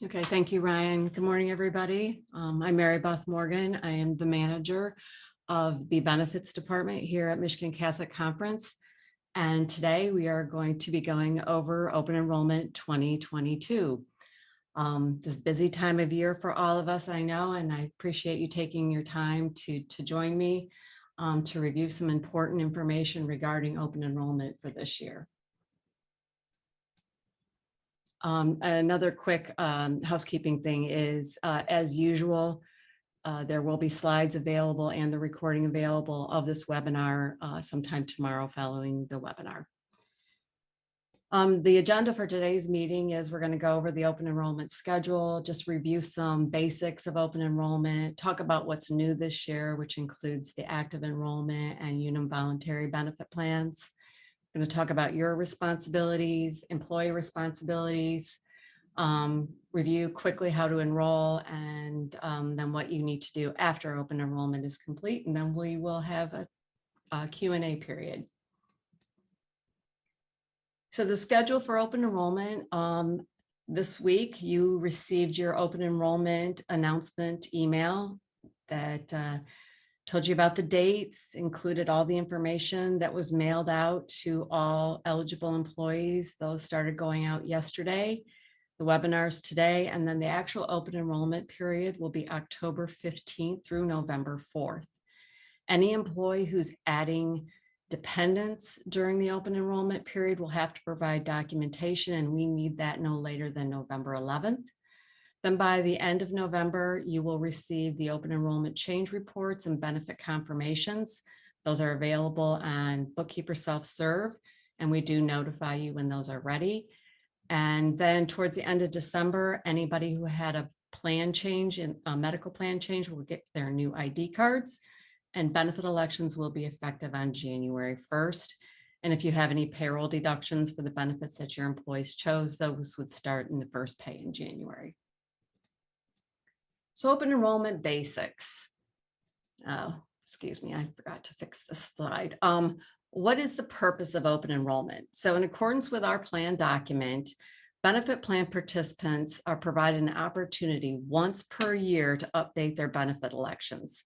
Okay, thank you, Ryan. Good morning, everybody. I'm Mary Beth Morgan. I am the manager of the benefits department here at Michigan Catholic Conference. And today we are going to be going over Open Enrollment 2022. This busy time of year for all of us, I know, and I appreciate you taking your time to join me to review some important information regarding open enrollment for this year. Another quick housekeeping thing is, as usual, there will be slides available and the recording available of this webinar sometime tomorrow following the webinar. The agenda for today's meeting is we're going to go over the open enrollment schedule, just review some basics of open enrollment, talk about what's new this year, which includes the active enrollment and Unum voluntary benefit plans. I'm going to talk about your responsibilities, employee responsibilities, review quickly how to enroll, and then what you need to do after open enrollment is complete. And then we will have a Q&A period. So the schedule for open enrollment, this week you received your open enrollment announcement email that told you about the dates, included all the information that was mailed out to all eligible employees. Those started going out yesterday, the webinars today, and then the actual open enrollment period will be October 15th through November 4th. Any employee who's adding dependents during the open enrollment period will have to provide documentation, and we need that no later than November 11th. Then by the end of November, you will receive the open enrollment change reports and benefit confirmations. Those are available on Bookkeeper Self-Serve, and we do notify you when those are ready. And then towards the end of December, anybody who had a plan change, a medical plan change, will get their new ID cards, and benefit elections will be effective on January 1st. And if you have any payroll deductions for the benefits that your employees chose, those would start in the first pay in January. So open enrollment basics. Excuse me, I forgot to fix this slide. What is the purpose of open enrollment? So in accordance with our plan document, benefit plan participants are provided an opportunity once per year to update their benefit elections.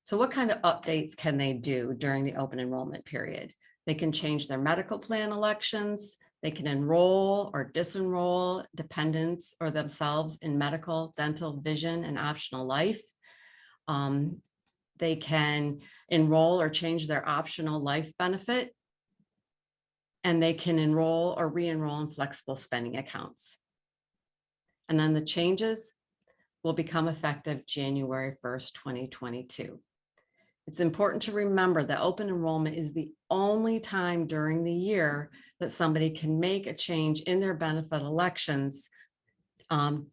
So what kind of updates can they do during the open enrollment period? They can change their medical plan elections. They can enroll or disenroll dependents or themselves in medical, dental, vision, and optional life. They can enroll or change their optional life benefit. And they can enroll or re-enroll in flexible spending accounts. And then the changes will become effective January 1st, 2022. It's important to remember that open enrollment is the only time during the year that somebody can make a change in their benefit elections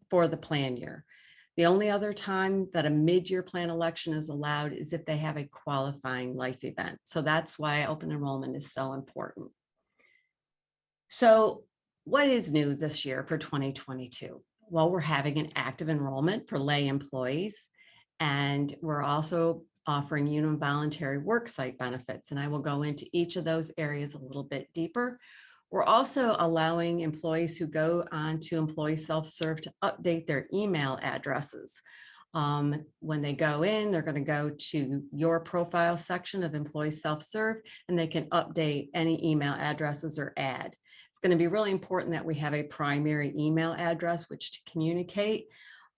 for the plan year. The only other time that a mid-year plan election is allowed is if they have a qualifying life event. So that's why open enrollment is so important. So what is new this year for 2022? Well, we're having an active enrollment for lay employees, and we're also offering Unum voluntary worksite benefits, and I will go into each of those areas a little bit deeper. We're also allowing employees who go on to Employee Self-Serve to update their email addresses. When they go in, they're going to go to your profile section of Employee Self-Serve, and they can update any email addresses or add. It's going to be really important that we have a primary email address which to communicate.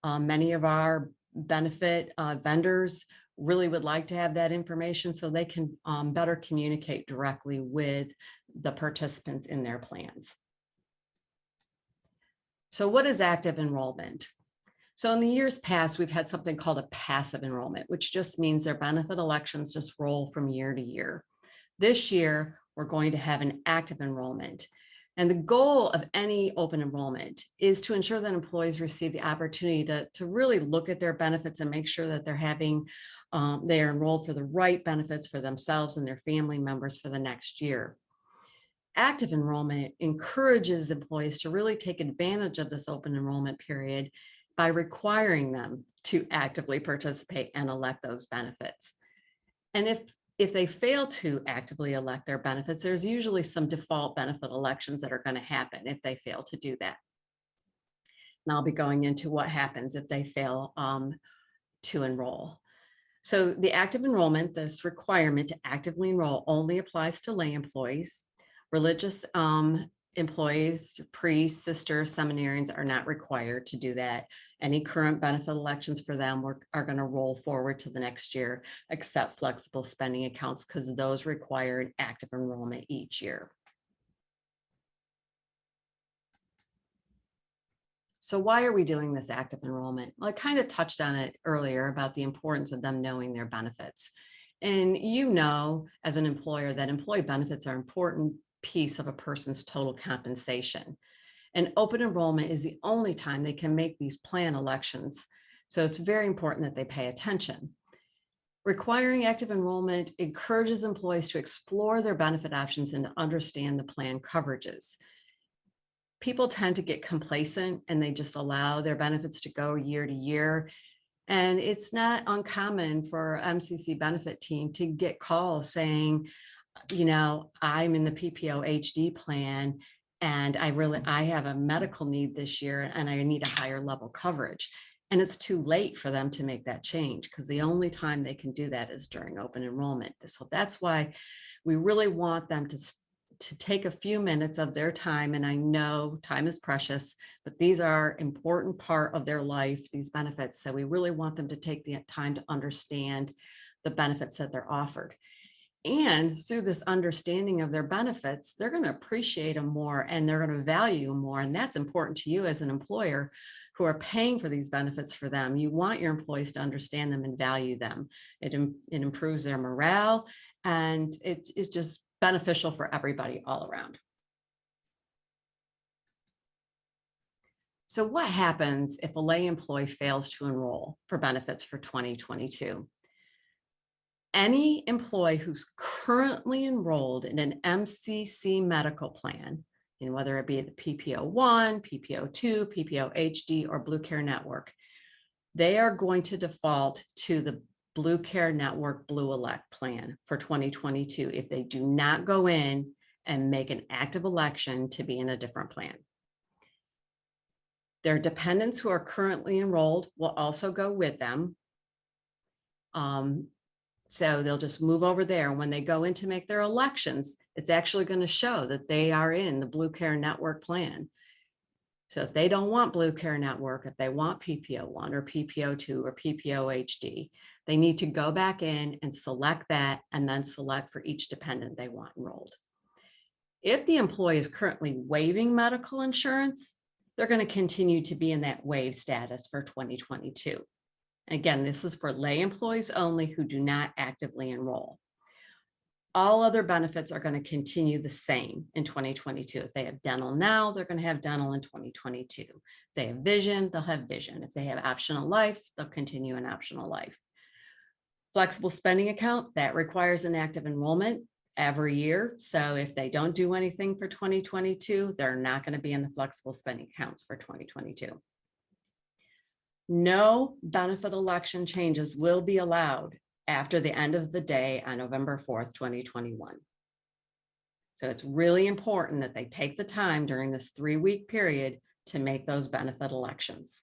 Many of our benefit vendors really would like to have that information so they can better communicate directly with the participants in their plans. So what is active enrollment? So in the years past, we've had something called a passive enrollment, which just means their benefit elections just roll from year to year. This year, we're going to have an active enrollment. And the goal of any open enrollment is to ensure that employees receive the opportunity to really look at their benefits and make sure that they're having, they are enrolled for the right benefits for themselves and their family members for the next year. Active enrollment encourages employees to really take advantage of this open enrollment period by requiring them to actively participate and elect those benefits. And if they fail to actively elect their benefits, there's usually some default benefit elections that are going to happen if they fail to do that. And I'll be going into what happens if they fail to enroll. So the active enrollment, this requirement to actively enroll only applies to lay employees. Religious employees, priests, sisters, seminarians are not required to do that. Any current benefit elections for them are going to roll forward to the next year, except flexible spending accounts, because those require an active enrollment each year. So why are we doing this active enrollment? Well, I kind of touched on it earlier about the importance of them knowing their benefits. And you know, as an employer, that employee benefits are an important piece of a person's total compensation. And open enrollment is the only time they can make these plan elections. So it's very important that they pay attention. Requiring active enrollment encourages employees to explore their benefit options and to understand the plan coverages. People tend to get complacent and they just allow their benefits to go year to year. And it's not uncommon for MCC benefit team to get calls saying, you know, I'm in the PPO HD plan and I have a medical need this year and I need a higher level coverage. And it's too late for them to make that change because the only time they can do that is during open enrollment. So that's why we really want them to take a few minutes of their time. And I know time is precious, but these are important part of their life, these benefits. So we really want them to take the time to understand the benefits that they're offered. And through this understanding of their benefits, they're going to appreciate them more and they're going to value them more. And that's important to you as an employer who are paying for these benefits for them. You want your employees to understand them and value them. It improves their morale and it's just beneficial for everybody all around. So what happens if a lay employee fails to enroll for benefits for 2022? Any employee who's currently enrolled in an MCC medical plan, and whether it be the PPO1, PPO2, PPO HD, or Blue Care Network, they are going to default to the Blue Care Network Blue Elect plan for 2022 if they do not go in and make an active election to be in a different plan. Their dependents who are currently enrolled will also go with them. So they'll just move over there. When they go in to make their elections, it's actually going to show that they are in the Blue Care Network plan. So if they don't want Blue Care Network, if they want PPO1 or PPO2 or PPO HD, they need to go back in and select that and then select for each dependent they want enrolled. If the employee is currently waiving medical insurance, they're going to continue to be in that waive status for 2022. Again, this is for lay employees only who do not actively enroll. All other benefits are going to continue the same in 2022. If they have dental now, they're going to have dental in 2022. If they have vision, they'll have vision. If they have optional life, they'll continue an optional life. Flexible spending account, that requires an active enrollment every year. So if they don't do anything for 2022, they're not going to be in the flexible spending accounts for 2022. No benefit election changes will be allowed after the end of the day on November 4th, 2021. So it's really important that they take the time during this 3-week period to make those benefit elections.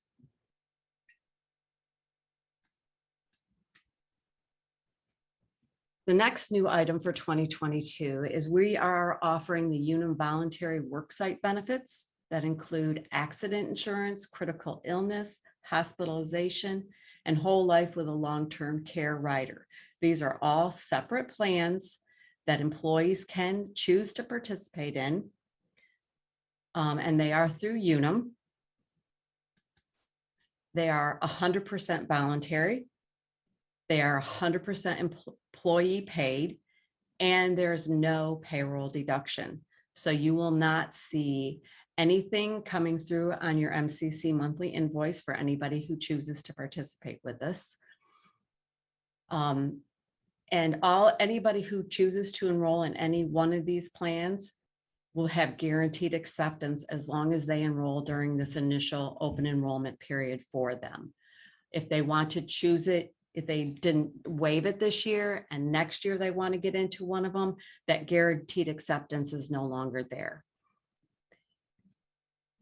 The next new item for 2022 is we are offering the Unum voluntary worksite benefits that include accident insurance, critical illness, hospitalization, and whole life with a long-term care rider. These are all separate plans that employees can choose to participate in, and they are through Unum. They are 100% voluntary. They are 100% employee paid, and there's no payroll deduction. So you will not see anything coming through on your MCC monthly invoice for anybody who chooses to participate with this. And anybody who chooses to enroll in any one of these plans will have guaranteed acceptance as long as they enroll during this initial open enrollment period for them. If they want to choose it, if they didn't waive it this year and next year they want to get into one of them, that guaranteed acceptance is no longer there.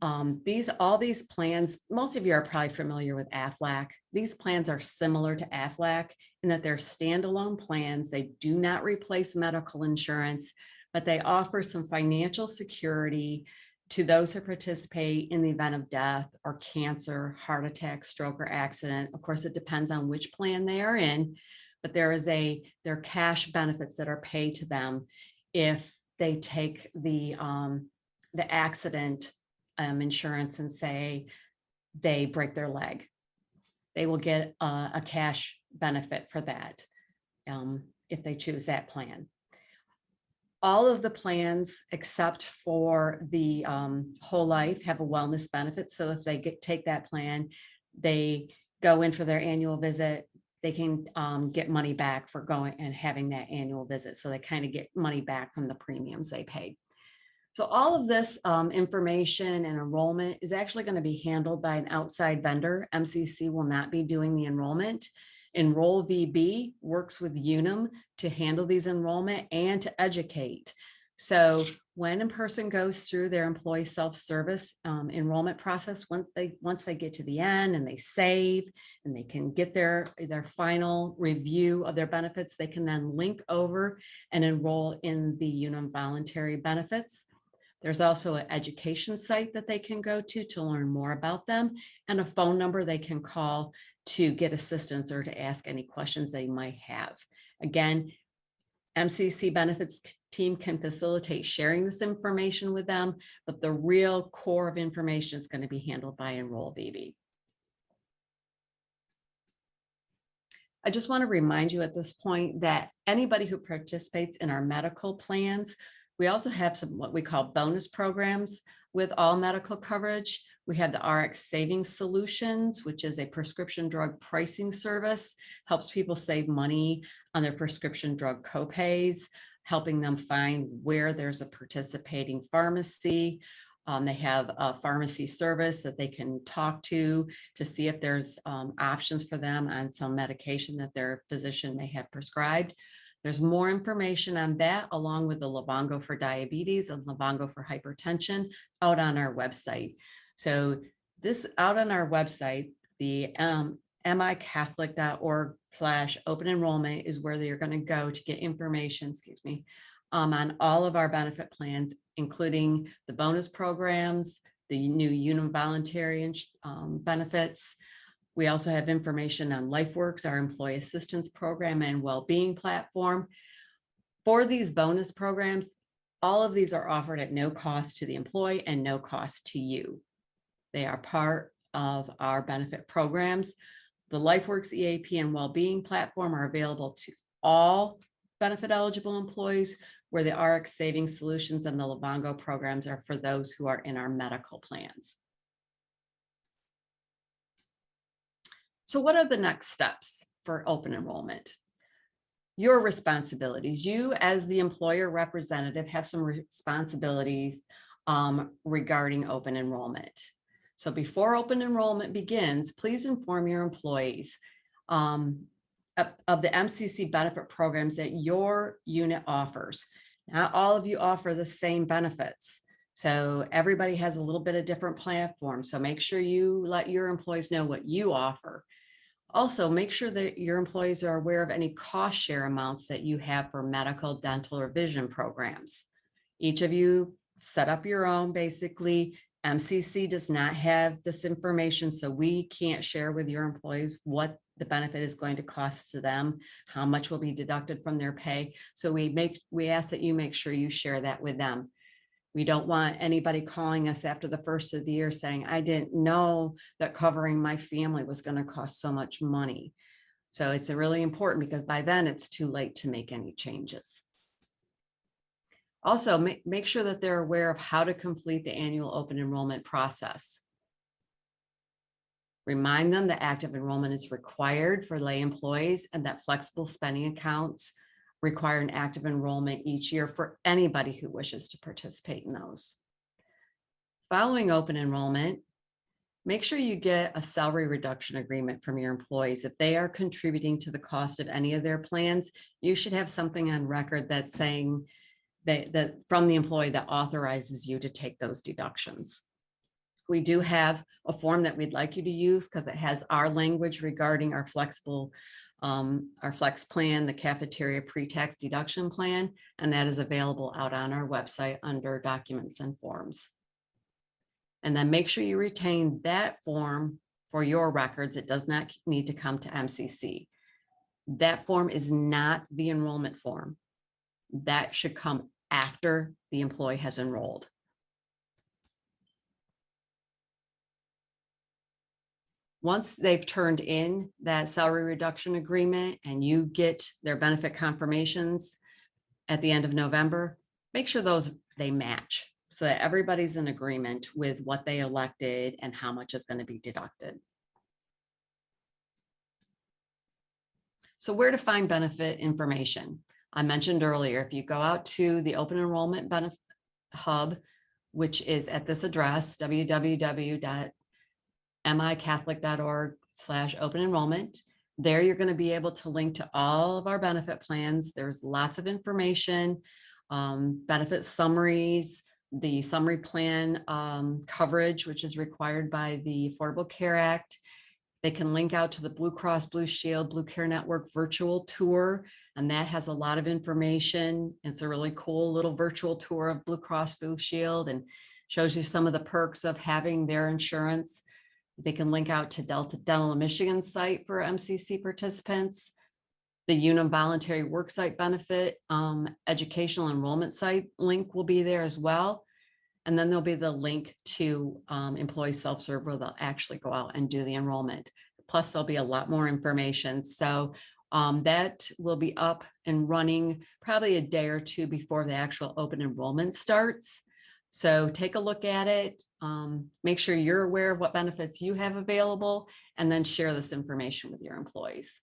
All these plans, most of you are probably familiar with Aflac. These plans are similar to Aflac in that they're standalone plans. They do not replace medical insurance, but they offer some financial security to those who participate in the event of death or cancer, heart attack, stroke, or accident. Of course, it depends on which plan they are in, but there are cash benefits that are paid to them if they take the accident insurance and say they break their leg. They will get a cash benefit for that if they choose that plan. All of the plans except for the whole life have a wellness benefit. So if they take that plan, they go in for their annual visit, they can get money back for going and having that annual visit. So they kind of get money back from the premiums they paid. So all of this information and enrollment is actually going to be handled by an outside vendor. MCC will not be doing the enrollment. Enroll VB works with Unum to handle these enrollment and to educate. So when a person goes through their employee self-service enrollment process, once they get to the end and they save and they can get their final review of their benefits, they can then link over and enroll in the Unum voluntary benefits. There's also an education site that they can go to learn more about them, and a phone number they can call to get assistance or to ask any questions they might have. Again, MCC benefits team can facilitate sharing this information with them, but the real core of information is going to be handled by Enroll VB. I just want to remind you at this point that anybody who participates in our medical plans, we also have some what we call bonus programs with all medical coverage. We have the RX Savings Solutions, which is a prescription drug pricing service, helps people save money on their prescription drug copays, helping them find where there's a participating pharmacy. They have a pharmacy service that they can talk to see if there's options for them on some medication that their physician may have prescribed. There's more information on that, along with the Livongo for diabetes and Livongo for hypertension, out on our website. So this out on our website, the micatholic.org/open enrollment is where they're going to go to get information, on all of our benefit plans, including the bonus programs, the new Unum voluntary benefits. We also have information on LifeWorks, our employee assistance program and well-being platform. For these bonus programs, all of these are offered at no cost to the employee and no cost to you. They are part of our benefit programs. The LifeWorks EAP and well-being platform are available to all benefit eligible employees, where the RX Savings Solutions and the Livongo programs are for those who are in our medical plans. So what are the next steps for open enrollment? Your responsibilities. You as the employer representative have some responsibilities regarding open enrollment. So before open enrollment begins, please inform your employees of the MCC benefit programs that your unit offers. Not all of you offer the same benefits. So everybody has a little bit of different platform. So make sure you let your employees know what you offer. Also, make sure that your employees are aware of any cost share amounts that you have for medical, dental, or vision programs. Each of you set up your own. Basically, MCC does not have this information, so we can't share with your employees what the benefit is going to cost to them, how much will be deducted from their pay. So we ask that you make sure you share that with them. We don't want anybody calling us after the first of the year saying, I didn't know that covering my family was going to cost so much money. So it's really important, because by then it's too late to make any changes. Also, make sure that they're aware of how to complete the annual open enrollment process. Remind them that active enrollment is required for lay employees and that flexible spending accounts require an active enrollment each year for anybody who wishes to participate in those. Following open enrollment, make sure you get a salary reduction agreement from your employees. If they are contributing to the cost of any of their plans, you should have something on record that's saying that from the employee that authorizes you to take those deductions. We do have a form that we'd like you to use because it has our language regarding our our flex plan, the cafeteria pre-tax deduction plan, and that is available out on our website under documents and forms. And then make sure you retain that form for your records. It does not need to come to MCC. That form is not the enrollment form. That should come after the employee has enrolled. Once they've turned in that salary reduction agreement and you get their benefit confirmations at the end of November, make sure they match so that everybody's in agreement with what they elected and how much is going to be deducted. So where to find benefit information? I mentioned earlier, if you go out to the Open Enrollment Benefit Hub, which is at this address, www.micatholic.org/open enrollment. There you're going to be able to link to all of our benefit plans. There's lots of information, benefit summaries, the summary plan coverage, which is required by the Affordable Care Act. They can link out to the Blue Cross Blue Shield Blue Care Network virtual tour, and that has a lot of information. It's a really cool little virtual tour of Blue Cross Blue Shield and shows you some of the perks of having their insurance. They can link out to Delta Dental of Michigan site for MCC participants. The Unum voluntary worksite benefit educational enrollment site link will be there as well. And then there'll be the link to employee self-serve where they'll actually go out and do the enrollment. Plus there'll be a lot more information. So that will be up and running probably a day or two before the actual open enrollment starts. So take a look at it, make sure you're aware of what benefits you have available, and then share this information with your employees.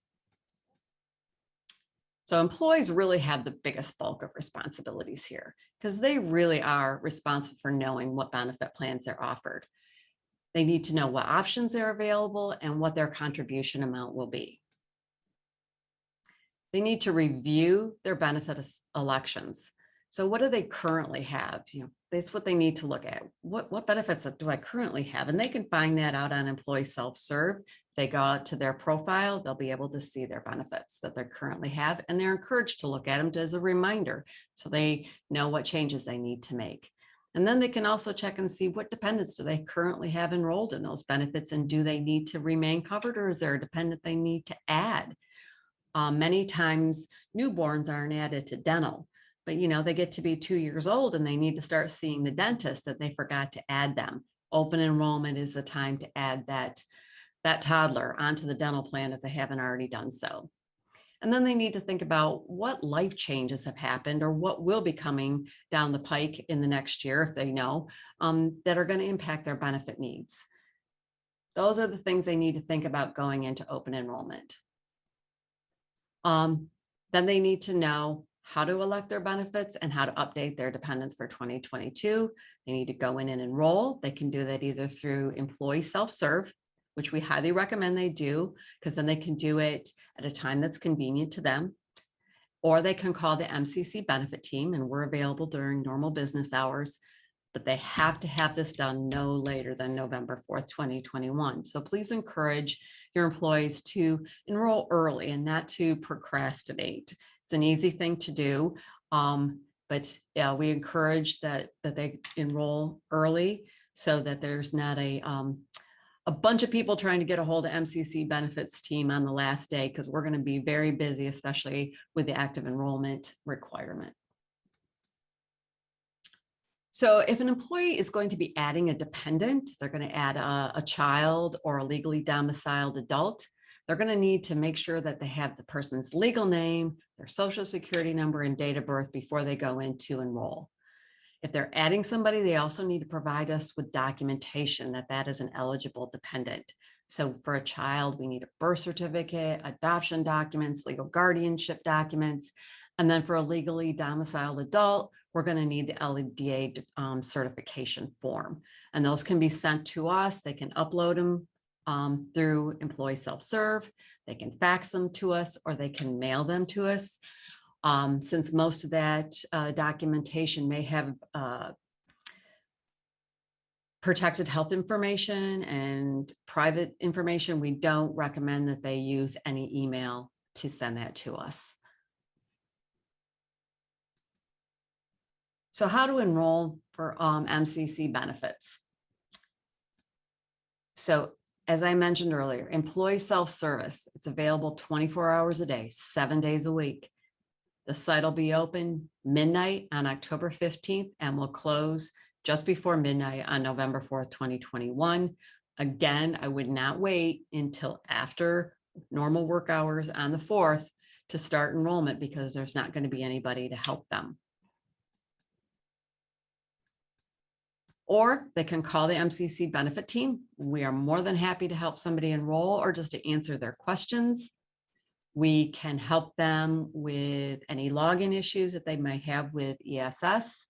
So employees really have the biggest bulk of responsibilities here because they really are responsible for knowing what benefit plans are offered. They need to know what options are available and what their contribution amount will be. They need to review their benefit elections. So what do they currently have? That's what they need to look at. What benefits do I currently have? And they can find that out on employee self-serve. If they go out to their profile, they'll be able to see their benefits that they currently have, and they're encouraged to look at them as a reminder so they know what changes they need to make. And then they can also check and see what dependents do they currently have enrolled in those benefits, and do they need to remain covered, or is there a dependent they need to add? Many times newborns aren't added to dental, but they get to be 2 years old and they need to start seeing the dentist that they forgot to add them. Open enrollment is the time to add that toddler onto the dental plan if they haven't already done so. And then they need to think about what life changes have happened or what will be coming down the pike in the next year, if they know, that are going to impact their benefit needs. Those are the things they need to think about going into open enrollment. Then they need to know how to elect their benefits and how to update their dependents for 2022. They need to go in and enroll. They can do that either through employee self-serve, which we highly recommend they do, because then they can do it at a time that's convenient to them, or they can call the MCC benefit team, and we're available during normal business hours, but they have to have this done no later than November 4th, 2021. So please encourage your employees to enroll early and not to procrastinate. It's an easy thing to do, but yeah, we encourage that they enroll early so that there's not a bunch of people trying to get a hold of MCC benefits team on the last day, because we're going to be very busy, especially with the active enrollment requirement. So if an employee is going to be adding a dependent, they're going to add a child or a legally domiciled adult, they're going to need to make sure that they have the person's legal name, their social security number, and date of birth before they go in to enroll. If they're adding somebody, they also need to provide us with documentation that that is an eligible dependent. So for a child, we need a birth certificate, adoption documents, legal guardianship documents. And then for a legally domiciled adult, we're going to need the LEDA certification form. And those can be sent to us. They can upload them through employee self-serve. They can fax them to us, or they can mail them to us. Since most of that documentation may have protected health information and private information, we don't recommend that they use any email to send that to us. So how to enroll for MCC benefits. So as I mentioned earlier, employee self-service, it's available 24 hours a day, 7 days a week. The site will be open midnight on October 15th and will close just before midnight on November 4th, 2021. Again, I would not wait until after normal work hours on the 4th to start enrollment because there's not going to be anybody to help them. Or they can call the MCC benefit team. We are more than happy to help somebody enroll or just to answer their questions. We can help them with any login issues that they might have with ESS.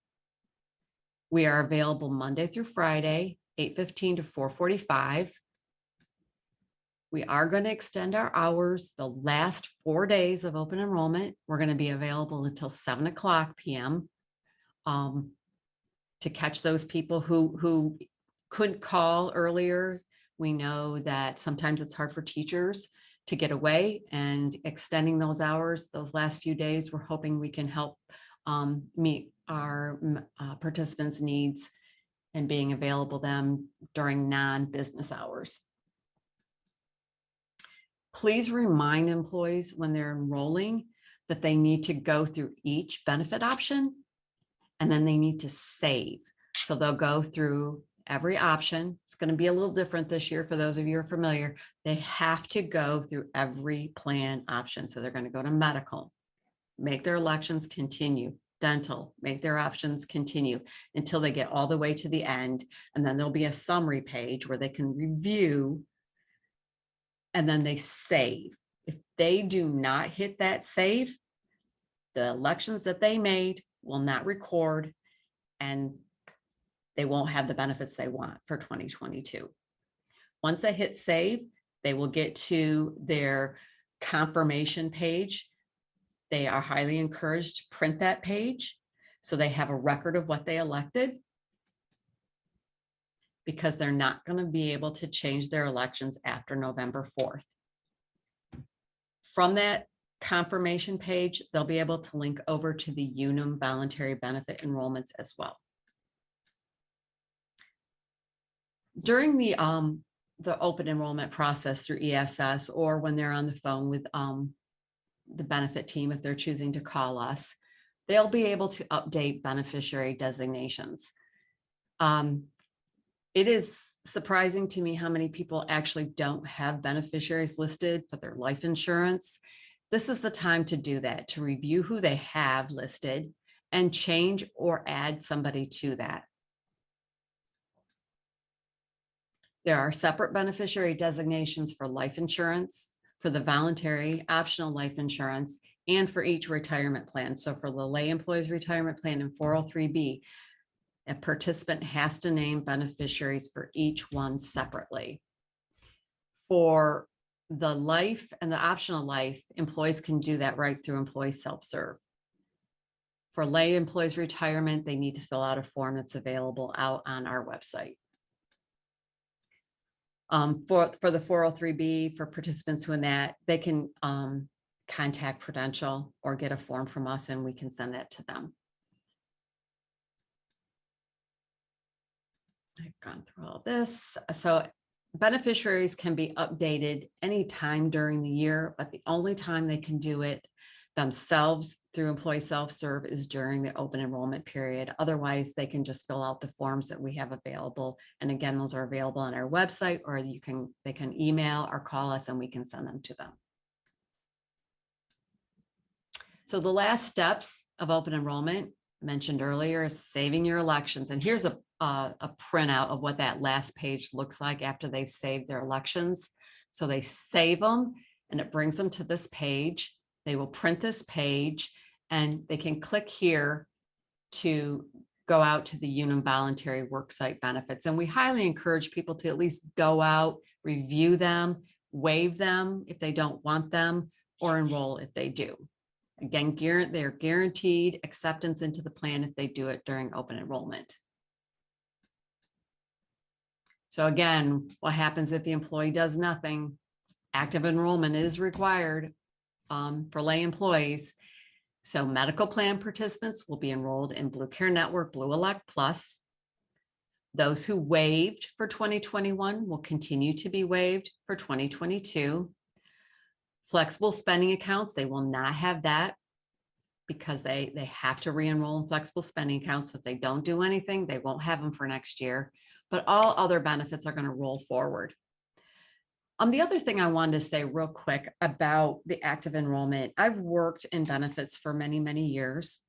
We are available Monday through Friday, 8:15 to 4:45. We are going to extend our hours the last 4 days of open enrollment. We're going to be available until 7:00 p.m. To catch those people who couldn't call earlier. We know that sometimes it's hard for teachers to get away, and extending those hours, those last few days, we're hoping we can help meet our participants' needs and being available them during non-business hours. Please remind employees when they're enrolling that they need to go through each benefit option and then they need to save. So they'll go through every option. It's going to be a little different this year for those of you who are familiar. They have to go through every plan option. So they're going to go to medical, make their elections, continue, dental, make their options, continue until they get all the way to the end. And then there'll be a summary page where they can review and then they save. If they do not hit that save, the elections that they made will not record and they won't have the benefits they want for 2022. Once they hit save, they will get to their confirmation page. They are highly encouraged to print that page so they have a record of what they elected, because they're not going to be able to change their elections after November 4th. From that confirmation page, they'll be able to link over to the Unum voluntary benefit enrollments as well. During the open enrollment process through ESS, or when they're on the phone with the benefit team, if they're choosing to call us, they'll be able to update beneficiary designations. It is surprising to me how many people actually don't have beneficiaries listed for their life insurance. This is the time to do that, to review who they have listed and change or add somebody to that. There are separate beneficiary designations for life insurance, for the voluntary optional life insurance, and for each retirement plan. So for the lay employees retirement plan and 403B, a participant has to name beneficiaries for each one separately. For the life and the optional life, employees can do that right through employee self-serve. For lay employees retirement, they need to fill out a form that's available out on our website. For the 403B, for participants who in that, they can contact Prudential or get a form from us and we can send that to them. I've gone through all this. So beneficiaries can be updated anytime during the year, but the only time they can do it themselves through employee self-serve is during the open enrollment period. Otherwise, they can just fill out the forms that we have available. And again, those are available on our website, or they can email or call us and we can send them to them. So the last steps of open enrollment mentioned earlier is saving your elections. And here's a printout of what that last page looks like after they've saved their elections. So they save them and it brings them to this page. They will print this page and they can click here to go out to the Unum voluntary worksite benefits. And we highly encourage people to at least go out, review them, waive them if they don't want them, or enroll if they do. Again, they're guaranteed acceptance into the plan if they do it during open enrollment. So again, what happens if the employee does nothing? Active enrollment is required for lay employees. So medical plan participants will be enrolled in Blue Care Network Blue Elect Plus. Those who waived for 2021 will continue to be waived for 2022. Flexible spending accounts, they will not have that because they have to re-enroll in flexible spending accounts. So if they don't do anything, they won't have them for next year, but all other benefits are going to roll forward. The other thing I wanted to say real quick about the active enrollment, I've worked in benefits for many, many years.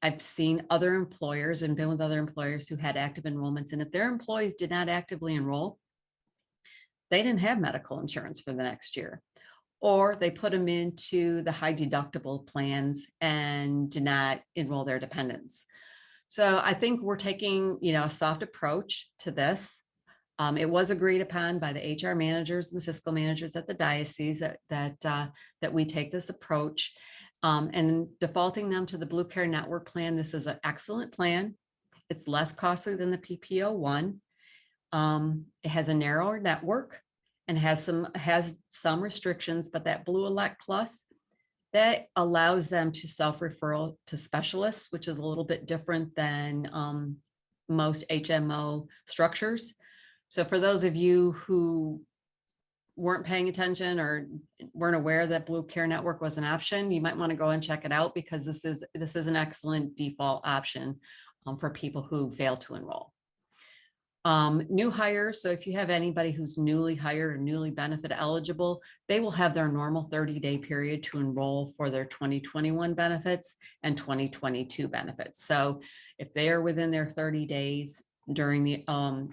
I've seen other employers and been with other employers who had active enrollments, and if their employees did not actively enroll, they didn't have medical insurance for the next year, or they put them into the high deductible plans and did not enroll their dependents. So I think we're taking, a soft approach to this. It was agreed upon by the HR managers and the fiscal managers at the diocese that we take this approach, and defaulting them to the Blue Care Network plan. This is an excellent plan. It's less costly than the PPO one. It has a narrower network and has some restrictions, but that Blue Elect Plus, that allows them to self-referral to specialists, which is a little bit different than most HMO structures. So for those of you who weren't paying attention or weren't aware that Blue Care Network was an option, you might want to go and check it out, because this is an excellent default option for people who fail to enroll. New hires, so if you have anybody who's newly hired or newly benefit eligible, they will have their normal 30-day period to enroll for their 2021 benefits and 2022 benefits. So if they are within their 30 days during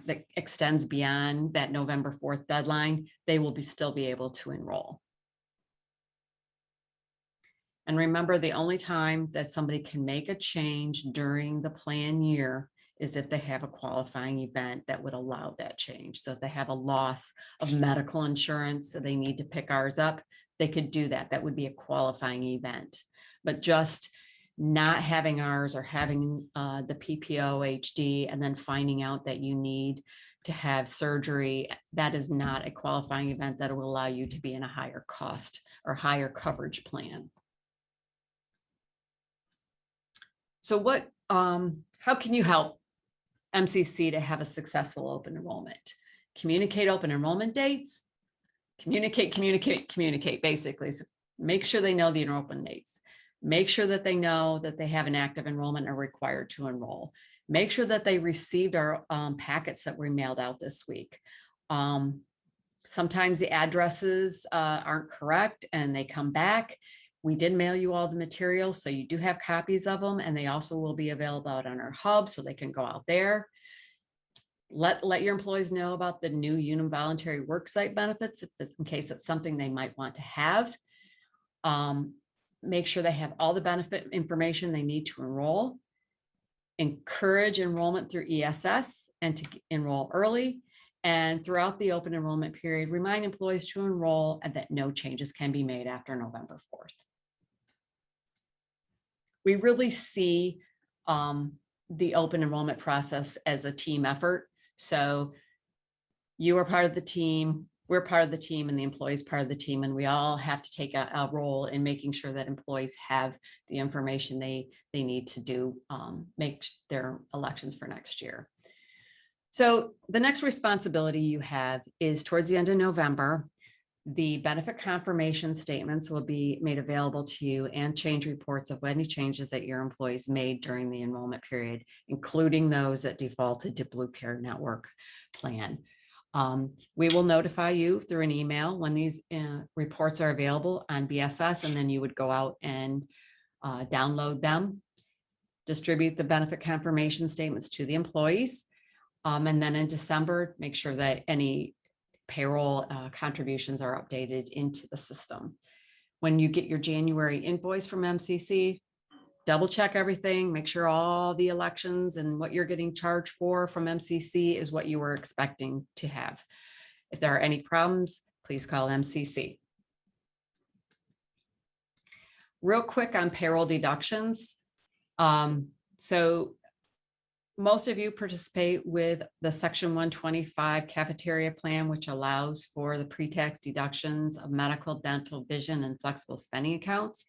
that extends beyond that November 4th deadline, they will still be able to enroll. And remember, the only time that somebody can make a change during the plan year is if they have a qualifying event that would allow that change. So if they have a loss of medical insurance, so they need to pick ours up, they could do that. That would be a qualifying event. But just not having ours or having the PPO HD and then finding out that you need to have surgery, that is not a qualifying event that will allow you to be in a higher cost or higher coverage plan. So how can you help MCC to have a successful open enrollment? Communicate open enrollment dates, communicate, basically. So make sure they know the enrollment dates. Make sure that they know that they have an active enrollment and are required to enroll. Make sure that they received our packets that we mailed out this week. Sometimes the addresses aren't correct and they come back. We did mail you all the materials, so you do have copies of them, and they also will be available out on our hub, so they can go out there. Let your employees know about the new Unum voluntary worksite benefits, in case it's something they might want to have. Make sure they have all the benefit information they need to enroll. Encourage enrollment through ESS and to enroll early. And throughout the open enrollment period, remind employees to enroll and that no changes can be made after November 4th. We really see the open enrollment process as a team effort. So you are part of the team, we're part of the team, and the employees part of the team, and we all have to take a role in making sure that employees have the information they need to do make their elections for next year. So the next responsibility you have is towards the end of November. The benefit confirmation statements will be made available to you, and change reports of any changes that your employees made during the enrollment period, including those that defaulted to Blue Care Network plan. We will notify you through an email when these reports are available on BSS, and then you would go out and download them, distribute the benefit confirmation statements to the employees. And then in December, make sure that any payroll contributions are updated into the system. When you get your January invoice from MCC, double check everything, make sure all the elections and what you're getting charged for from MCC is what you were expecting to have. If there are any problems, please call MCC. Real quick on payroll deductions. So most of you participate with the Section 125 cafeteria plan, which allows for the pre-tax deductions of medical, dental, vision, and flexible spending accounts.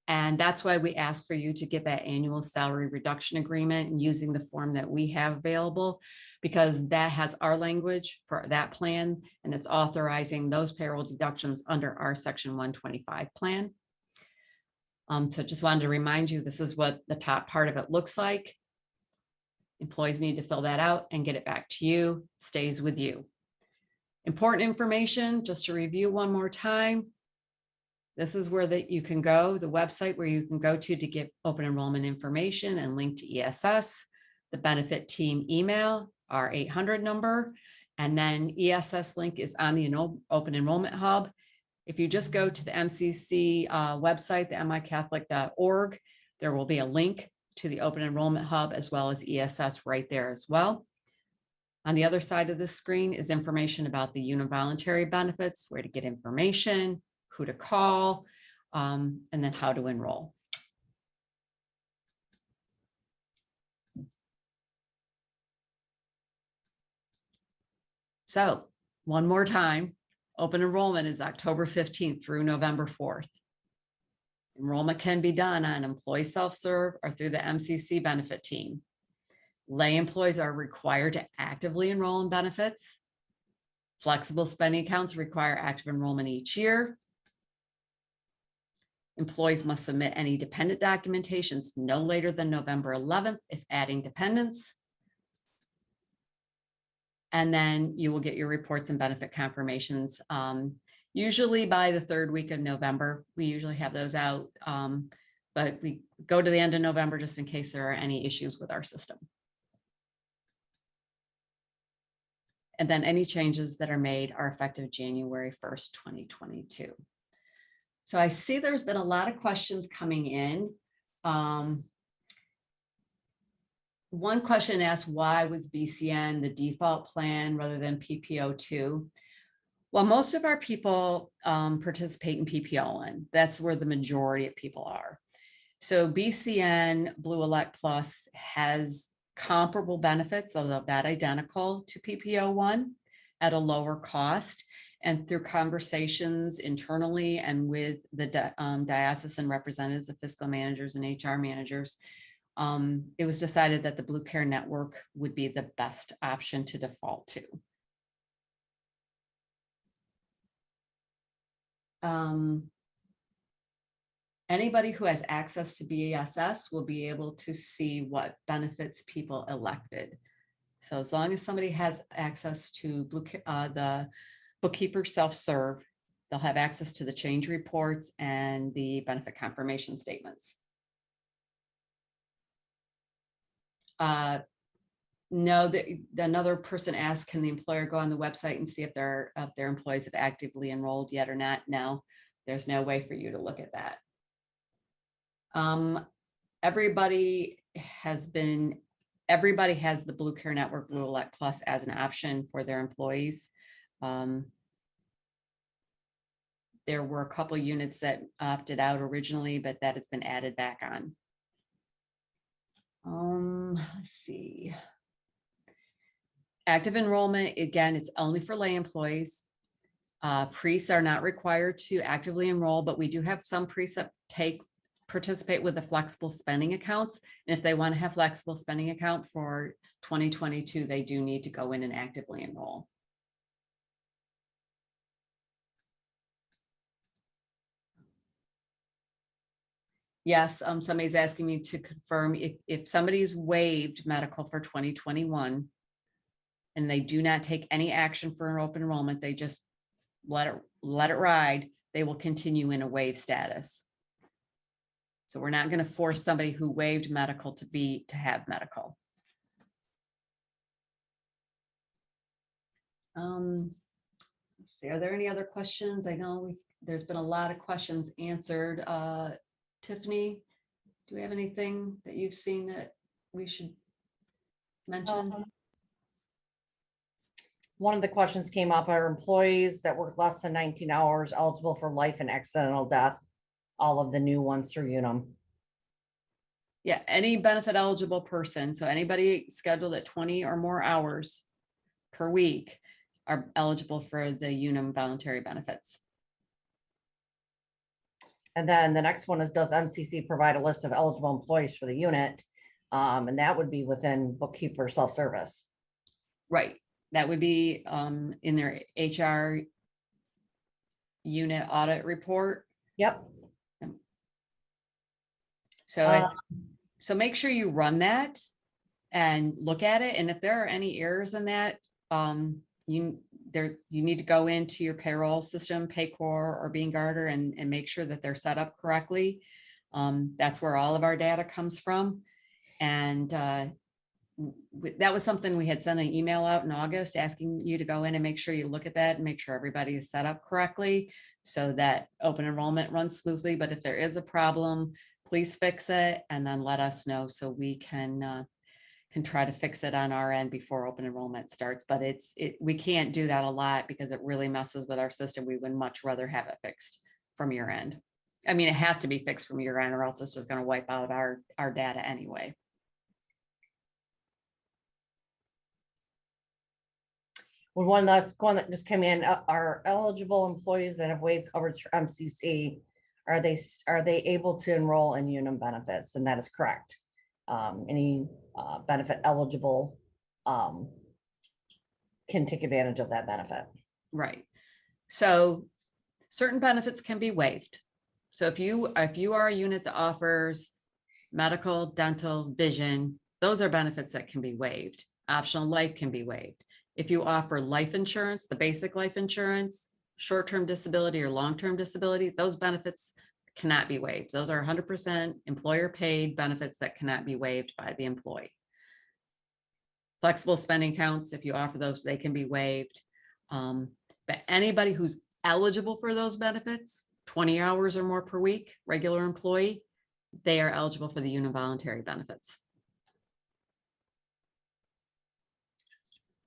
And that's why we ask for you to get that annual salary reduction agreement and using the form that we have available, because that has our language for that plan, and it's authorizing those payroll deductions under our Section 125 plan. So just wanted to remind you, this is what the top part of it looks like. Employees need to fill that out and get it back to you, stays with you. Important information, just to review one more time. This is where you can go, the website where you can go to get open enrollment information and link to ESS, the benefit team email, our 800 number, and then ESS link is on the Open Enrollment Hub. If you just go to the MCC website, the micatholic.org, there will be a link to the Open Enrollment Hub as well as ESS right there as well. On the other side of the screen is information about the Unum voluntary benefits, where to get information, who to call, and then how to enroll. So one more time, open enrollment is October 15th through November 4th. Enrollment can be done on employee self-serve or through the MCC benefit team. Lay employees are required to actively enroll in benefits. Flexible spending accounts require active enrollment each year. Employees must submit any dependent documentations no later than November 11th if adding dependents. And then you will get your reports and benefit confirmations usually by the third week of November. We usually have those out, but we go to the end of November just in case there are any issues with our system. And then any changes that are made are effective January 1st, 2022. So I see there's been a lot of questions coming in. One question asked, why was BCN the default plan rather than PPO2? Well, most of our people participate in PPO1. That's where the majority of people are. So BCN Blue Elect Plus has comparable benefits, although not identical to PPO1, at a lower cost. And through conversations internally and with the diocesan representatives, the fiscal managers and HR managers, it was decided that the Blue Care Network would be the best option to default to. Anybody who has access to BESS will be able to see what benefits people elected. So as long as somebody has access to the bookkeeper self-serve, they'll have access to the change reports and the benefit confirmation statements. No, another person asked, can the employer go on the website and see if their employees have actively enrolled yet or not? No, there's no way for you to look at that. Everybody has the Blue Care Network Blue Elect Plus as an option for their employees. There were a couple units that opted out originally, but that has been added back on. Let's see. Active enrollment, again, it's only for lay employees. Priests are not required to actively enroll, but we do have some priests that participate with the flexible spending accounts. And if they want to have flexible spending account for 2022, they do need to go in and actively enroll. Yes, somebody's asking me to confirm if somebody's waived medical for 2021 and they do not take any action for an open enrollment, they just let it ride, they will continue in a waive status. So we're not going to force somebody who waived medical to have medical. Let's see, are there any other questions? I know there's been a lot of questions answered. Tiffany, do we have anything that you've seen that we should mention? One of the questions came up, are employees that work less than 19 hours eligible for life and accidental death? All of the new ones through Unum. Yeah, any benefit eligible person, so anybody scheduled at 20 or more hours per week are eligible for the Unum voluntary benefits. And then the next one is, does MCC provide a list of eligible employees for the unit? And that would be within bookkeeper self-service. Right, that would be in their HR unit audit report. Yep. So, so make sure you run that and look at it. And if there are any errors in that, you need to go into your payroll system, Paycor or BeanGarter, and make sure that they're set up correctly. That's where all of our data comes from. And that was something we had sent an email out in August asking you to go in and make sure you look at that and make sure everybody is set up correctly so that open enrollment runs smoothly. But if there is a problem, please fix it and then let us know so we can try to fix it on our end before open enrollment starts. But we can't do that a lot because it really messes with our system. We would much rather have it fixed from your end. I mean, it has to be fixed from your end or else it's just going to wipe out our data anyway. Well, one that just came in, are eligible employees that have waived coverage for MCC, are they able to enroll in Unum benefits? And that is correct. Any benefit eligible can take advantage of that benefit. Right. So certain benefits can be waived. So if you are a unit that offers medical, dental, vision, those are benefits that can be waived. Optional life can be waived. If you offer life insurance, the basic life insurance, short-term disability or long-term disability, those benefits cannot be waived. Those are 100% employer paid benefits that cannot be waived by the employee. Flexible spending accounts, if you offer those, they can be waived. But anybody who's eligible for those benefits, 20 hours or more per week, regular employee, they are eligible for the Unum voluntary benefits.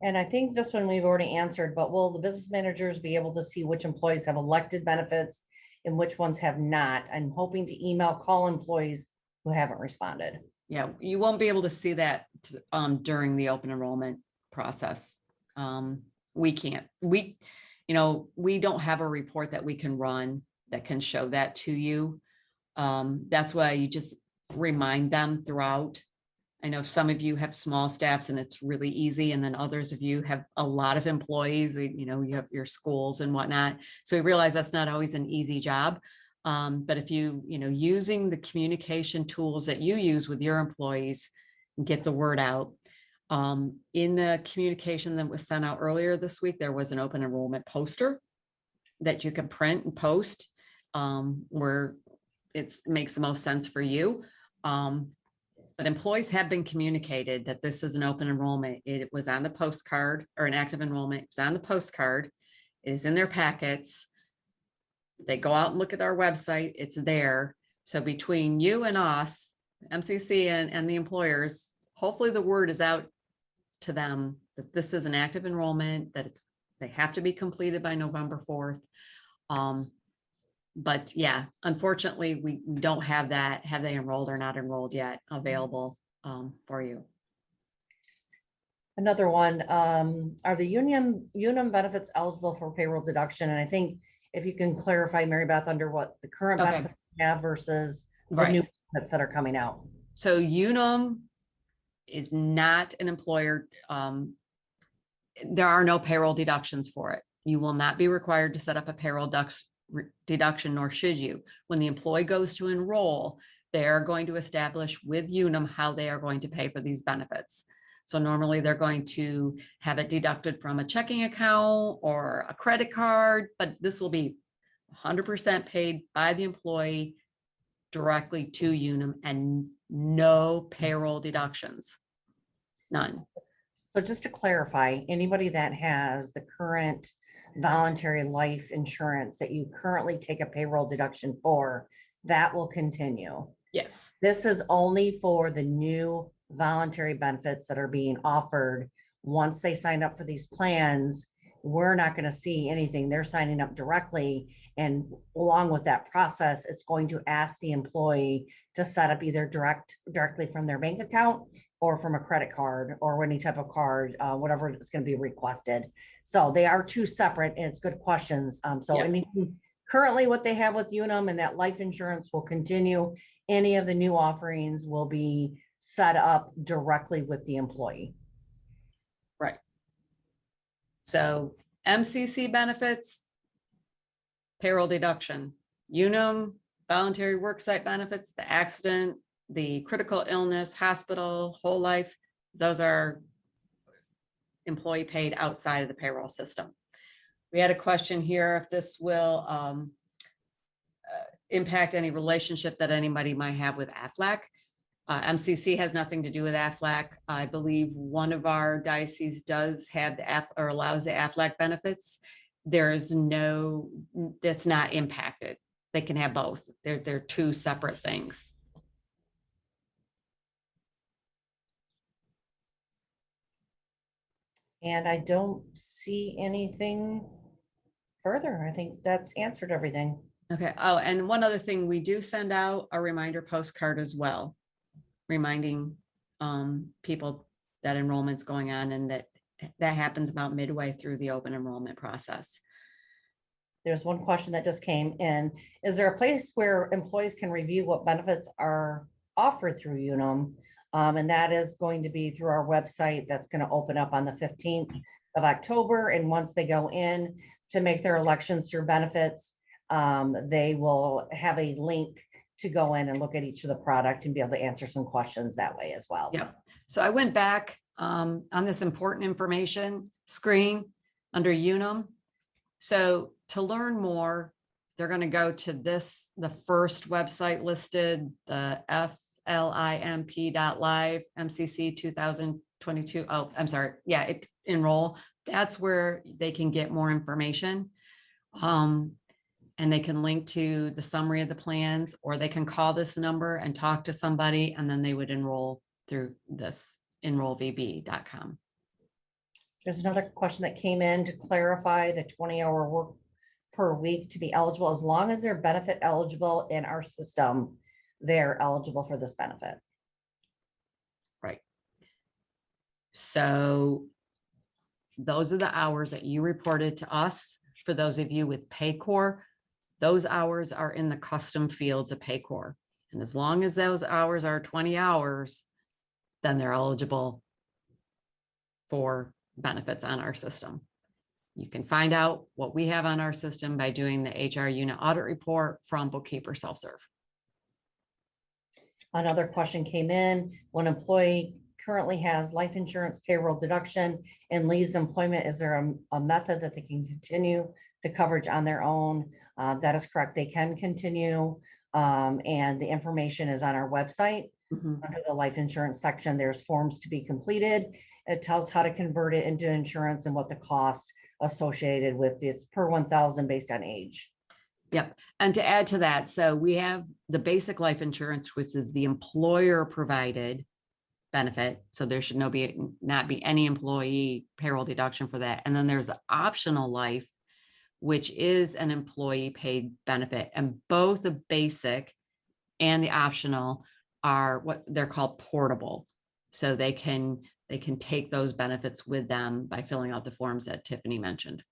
And I think this one we've already answered, but will the business managers be able to see which employees have elected benefits and which ones have not? I'm hoping to call employees who haven't responded. Yeah, you won't be able to see that during the open enrollment process. We can't. We don't have a report that we can run that can show that to you. That's why you just remind them throughout. I know some of you have small staffs and it's really easy. And then others of you have a lot of employees, you have your schools and whatnot. So we realize that's not always an easy job. But if using the communication tools that you use with your employees, get the word out. In the communication that was sent out earlier this week, there was an open enrollment poster that you can print and post where it makes the most sense for you. But employees have been communicated that this is an open enrollment. It was on the postcard, or an active enrollment. It was on the postcard. It is in their packets. They go out and look at our website. It's there. So between you and us, MCC and the employers, hopefully the word is out to them that this is an active enrollment, that they have to be completed by November 4th. But yeah, unfortunately, we don't have that. Have they enrolled or not enrolled yet available for you? Another one, are the Unum benefits eligible for payroll deduction? And I think if you can clarify, Mary Beth, under what the current benefits have versus the new benefits that are coming out. So Unum is not an employer. There are no payroll deductions for it. You will not be required to set up a payroll deduction, nor should you. When the employee goes to enroll, they are going to establish with Unum how they are going to pay for these benefits. So normally they're going to have it deducted from a checking account or a credit card, but this will be 100% paid by the employee directly to Unum and no payroll deductions, none. So just to clarify, anybody that has the current voluntary life insurance that you currently take a payroll deduction for, that will continue. Yes. This is only for the new voluntary benefits that are being offered once they sign up for these plans we're not going to see anything. They're signing up directly. And along with that process, it's going to ask the employee to set up either directly from their bank account or from a credit card or any type of card, whatever is going to be requested. So they are two separate, and it's good questions. So Yeah. anything currently what they have with Unum and that life insurance will continue. Any of the new offerings will be set up directly with the employee. Right. So MCC benefits, payroll deduction, Unum, voluntary worksite benefits, the accident, the critical illness, hospital, whole life, those are employee paid outside of the payroll system. We had a question here if this will impact any relationship that anybody might have with AFLAC. MCC has nothing to do with AFLAC. I believe one of our dioceses does have the or allows the AFLAC benefits. There's no, that's not impacted. They can have both. They're two separate things. And I don't see anything further. I think that's answered everything. Okay. Oh, and one other thing, we do send out a reminder postcard as well, reminding people that enrollment's going on, and that happens about midway through the open enrollment process. There's one question that just came in. Is there a place where employees can review what benefits are offered through Unum? And that is going to be through our website. That's going to open up on the 15th of October. And once they go in to make their elections through benefits, they will have a link to go in and look at each of the product and be able to answer some questions that way as well. Yeah. So I went back on this important information screen under Unum. So to learn more, they're going to go to this, the first website listed, the FLIMP.live MCC 2022. Oh, I'm sorry. Yeah, enroll. That's where they can get more information. And they can link to the summary of the plans, or they can call this number and talk to somebody, and then they would enroll through this enrollvb.com. There's another question that came in to clarify the 20-hour work per week to be eligible. As long as they're benefit eligible in our system, they're eligible for this benefit. Right. So those are the hours that you reported to us. For those of you with Paycor, those hours are in the custom fields of Paycor. And as long as those hours are 20 hours, then they're eligible for benefits on our system. You can find out what we have on our system by doing the HR unit audit report from Bookkeeper Self-Serve. Another question came in. When an employee currently has life insurance payroll deduction and leaves employment, is there a method that they can continue the coverage on their own? That is correct. They can continue. And the information is on our website. Under the life insurance section, there's forms to be completed. It tells how to convert it into insurance and what the cost associated with it's per 1,000 based on age. Yep. And to add to that, so we have the basic life insurance, which is the employer provided benefit. So there should not be any employee payroll deduction for that. And then there's the optional life, which is an employee paid benefit. And both the basic and the optional are what they're called portable. So they can take those benefits with them by filling out the forms that Tiffany mentioned.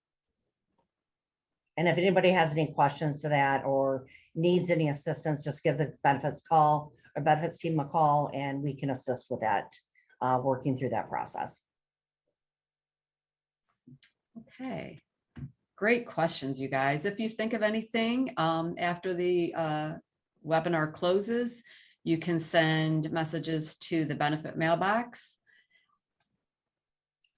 And if anybody has any questions to that or needs any assistance, just give the benefits call or benefits team a call, and we can assist with that, working through that process. Okay. Great questions, you guys. If you think of anything after the webinar closes, you can send messages to the benefit mailbox.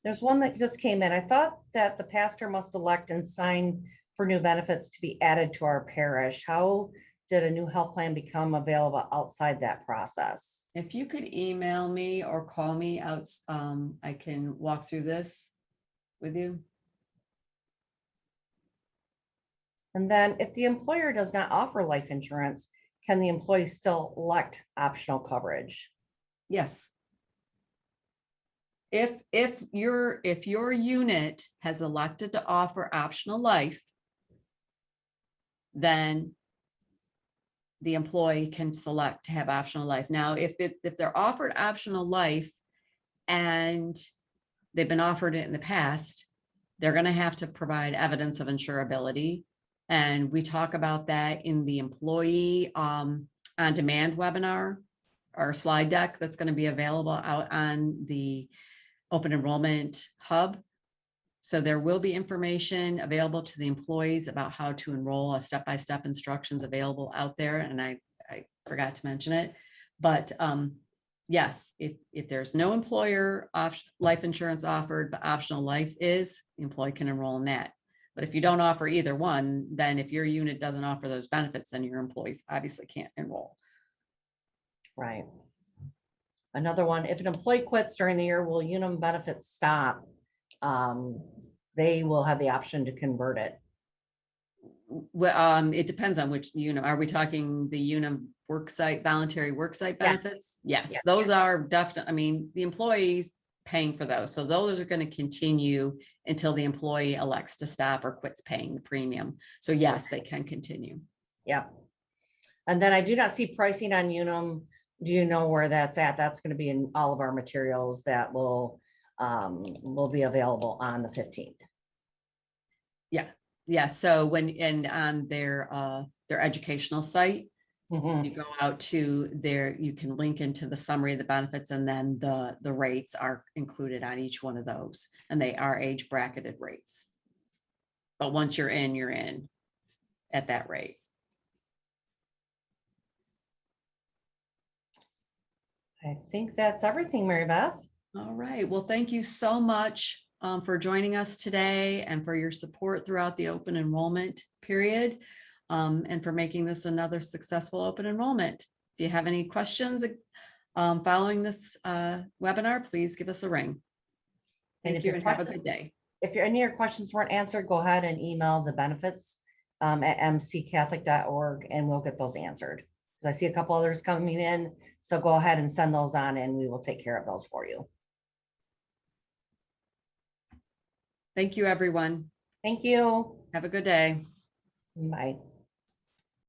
There's one that just came in. I thought that the pastor must elect and sign for new benefits to be added to our parish. How did a new health plan become available outside that process? If you could email me or call me out, I can walk through this with you. And then if the employer does not offer life insurance, can the employee still elect optional coverage? Yes. If your unit has elected to offer optional life, then the employee can select to have optional life. Now, if they're offered optional life and they've been offered it in the past, they're going to have to provide evidence of insurability. And we talk about that in the employee on demand webinar, our slide deck that's going to be available out on the Open Enrollment Hub. So there will be information available to the employees about how to enroll, a step-by-step instructions available out there. And I forgot to mention it, but yes, if there's no employer life insurance offered, but optional life is, the employee can enroll in that. But if you don't offer either one, then if your unit doesn't offer those benefits, then your employees obviously can't enroll. Right. Another one, if an employee quits during the year, will Unum benefits stop? They will have the option to convert it. Well, it depends on which Unum. Are we talking the Unum worksite, voluntary worksite benefits? Yes, Yes. those are definitely, I mean, the employees paying for those. So those are going to continue until the employee elects to stop or quits paying the premium. So yes, they can continue. Yeah. And then I do not see pricing on Unum. Do you know where that's at? That's going to be in all of our materials that will be available on the 15th. Yeah, so on their educational site, you go out to there, you can link into the summary of the benefits, and then the rates are included on each one of those, and they are age bracketed rates. But once you're in at that rate. I think that's everything, Mary Beth. All right, well, thank you so much for joining us today and for your support throughout the open enrollment period, and for making this another successful open enrollment. If you have any questions following this webinar, please give us a ring. Thank you and have a good day. If any of your questions weren't answered, go ahead and email the benefits at mccatholic.org and we'll get those answered. Because I see a couple others coming in, so go ahead and send those on and we will take care of those for you. Thank you, everyone. Thank you. Have a good day. Bye.